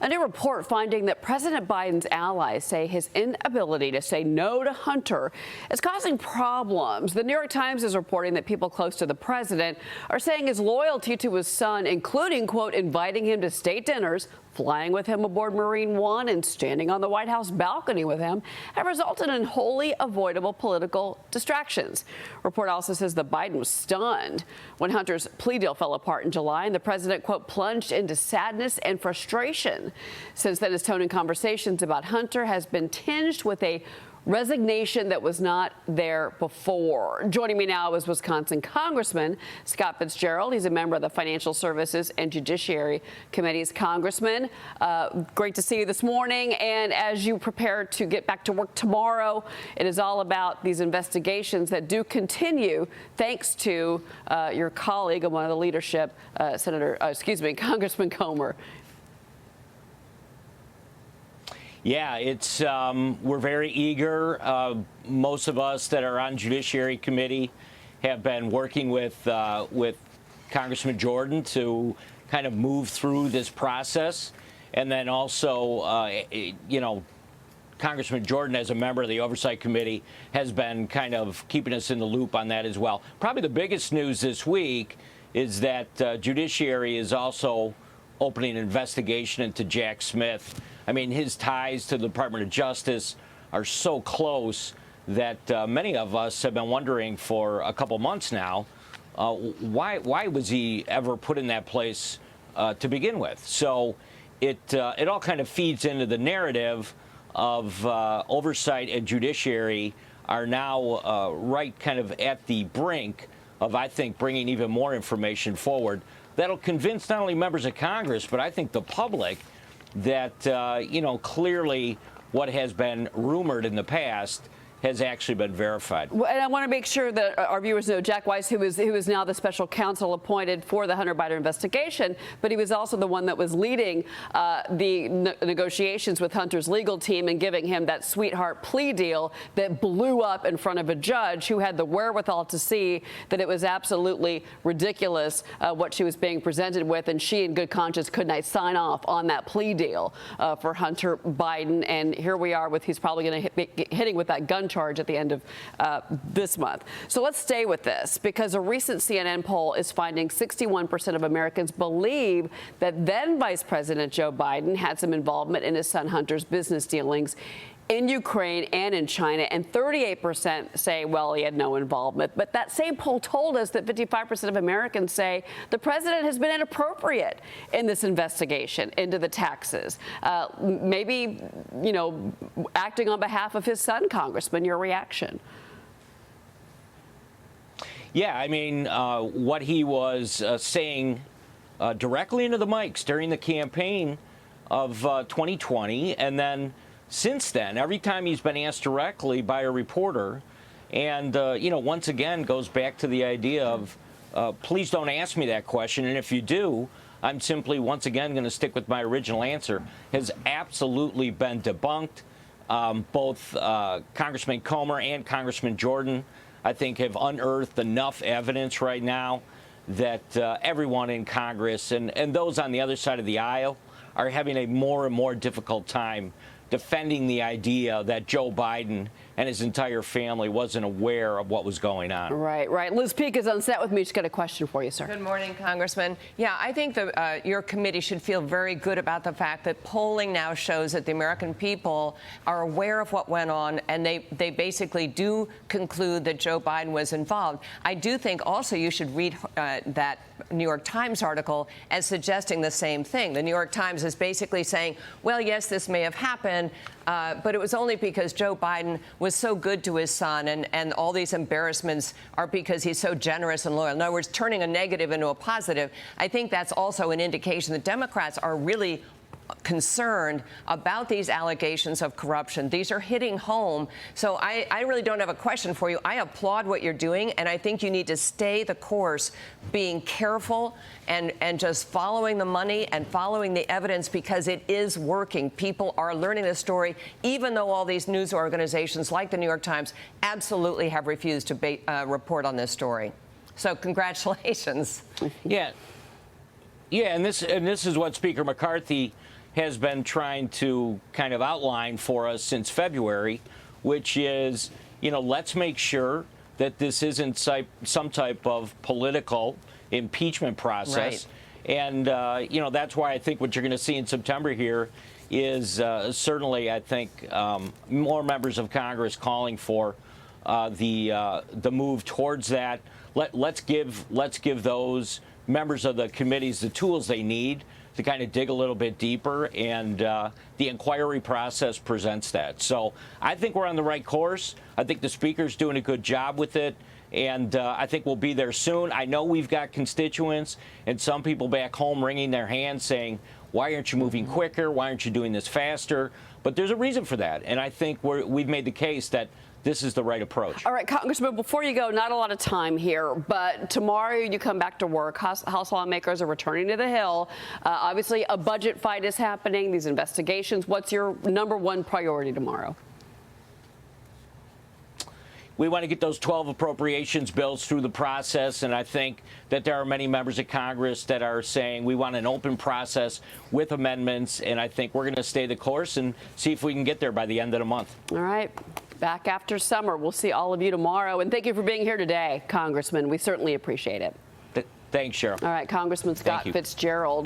A new report finding that President Biden's allies say his inability to say no to Hunter is causing problems. The New York Times is reporting that people close to the president are saying his loyalty to his son, including, quote, inviting him to state dinners, flying with him aboard Marine One, and standing on the White House balcony with him, have resulted in wholly avoidable political distractions. Report also says that Biden was stunned when Hunter's plea deal fell apart in July, and the president, quote, plunged into sadness and frustration. Since then, his tone in conversations about Hunter has been tinged with a resignation that was not there before. Joining me now is Wisconsin Congressman Scott Fitzgerald. He's a member of the Financial Services and Judiciary Committees. Congressman, great to see you this morning. And as you prepare to get back to work tomorrow, it is all about these investigations that do continue thanks to your colleague and one of the leadership, Congressman Comer. Yeah, it's we're very eager. Most of us that are on Judiciary Committee have been working with Congressman Jordan to kind of move through this process, and then also, Congressman Jordan, as a member of the Oversight Committee, has been kind of keeping us in the loop on that as well. Probably the biggest news this week is that Judiciary is also opening an investigation into Jack Smith. I mean, his ties to the Department of Justice are so close that many of us have been wondering for a couple months now, why was he ever put in that place to begin with? So it all kind of feeds into the narrative of oversight and judiciary are now right kind of at the brink of, I think, bringing even more information forward that'll convince not only members of Congress, but I think the public that, clearly what has been rumored in the past has actually been verified. Well, and I want to make sure that our viewers know Jack Weiss, who is now the special counsel appointed for the Hunter Biden investigation, but he was also the one that was leading the negotiations with Hunter's legal team and giving him that sweetheart plea deal that blew up in front of a judge who had the wherewithal to see that it was absolutely ridiculous what she was being presented with, and she in good conscience could not sign off on that plea deal for Hunter Biden. And here we are with he's probably going to be hitting with that gun charge at the end of this month. So let's stay with this, because a recent CNN poll is finding 61% of Americans believe that then Vice President Joe Biden had some involvement in his son Hunter's business dealings in Ukraine and in China, and 38% say, well, he had no involvement. But that same poll told us that 55% of Americans say the president has been inappropriate in this investigation into the taxes. Maybe, acting on behalf of his son, Congressman, your reaction? Yeah, I mean, what he was saying directly into the mics during the campaign of 2020, and then since then, every time he's been asked directly by a reporter, and, once again goes back to the idea of, please don't ask me that question, and if you do, I'm simply once again going to stick with my original answer, has absolutely been debunked. Both Congressman Comer and Congressman Jordan, I think, have unearthed enough evidence right now that everyone in Congress and those on the other side of the aisle are having a more and more difficult time defending the idea that Joe Biden and his entire family wasn't aware of what was going on. Right. Liz Peek is on set with me. She's got a question for you, sir. Good morning, Congressman. Yeah, I think your committee should feel very good about the fact that polling now shows that the American people are aware of what went on, and they basically do conclude that Joe Biden was involved. I do think also you should read that New York Times article as suggesting the same thing. The New York Times is basically saying, well, yes, this may have happened, but it was only because Joe Biden was so good to his son, and all these embarrassments are because he's so generous and loyal. In other words, turning a negative into a positive. I think that's also an indication that Democrats are really concerned about these allegations of corruption. These are hitting home. So I really don't have a question for you. I applaud what you're doing, and I think you need to stay the course, being careful and just following the money and following the evidence, because it is working. People are learning this story, even though all these news organizations like the New York Times absolutely have refused to report on this story. So congratulations. Yeah, and this is what Speaker McCarthy has been trying to kind of outline for us since February, which is, let's make sure that this isn't some type of political impeachment process. Right. And, that's why I think what you're going to see in September here is certainly, I think, more members of Congress calling for the move towards that. Let's give those members of the committees the tools they need to kind of dig a little bit deeper, and the inquiry process presents that. So I think we're on the right course. I think the Speaker's doing a good job with it, and I think we'll be there soon. I know we've got constituents and some people back home wringing their hands saying, why aren't you moving quicker? Why aren't you doing this faster? But there's a reason for that, and I think we've made the case that this is the right approach. All right, Congressman, before you go, not a lot of time here, but tomorrow you come back to work. House lawmakers are returning to the Hill. Obviously, a budget fight is happening, these investigations. What's your #1 priority tomorrow? We want to get those 12 appropriations bills through the process, and I think that there are many members of Congress that are saying we want an open process with amendments, and I think we're going to stay the course and see if we can get there by the end of the month. All right. Back after summer. We'll see all of you tomorrow. And thank you for being here today, Congressman. We certainly appreciate it. Thanks, Cheryl. All right, Congressman Scott Fitzgerald.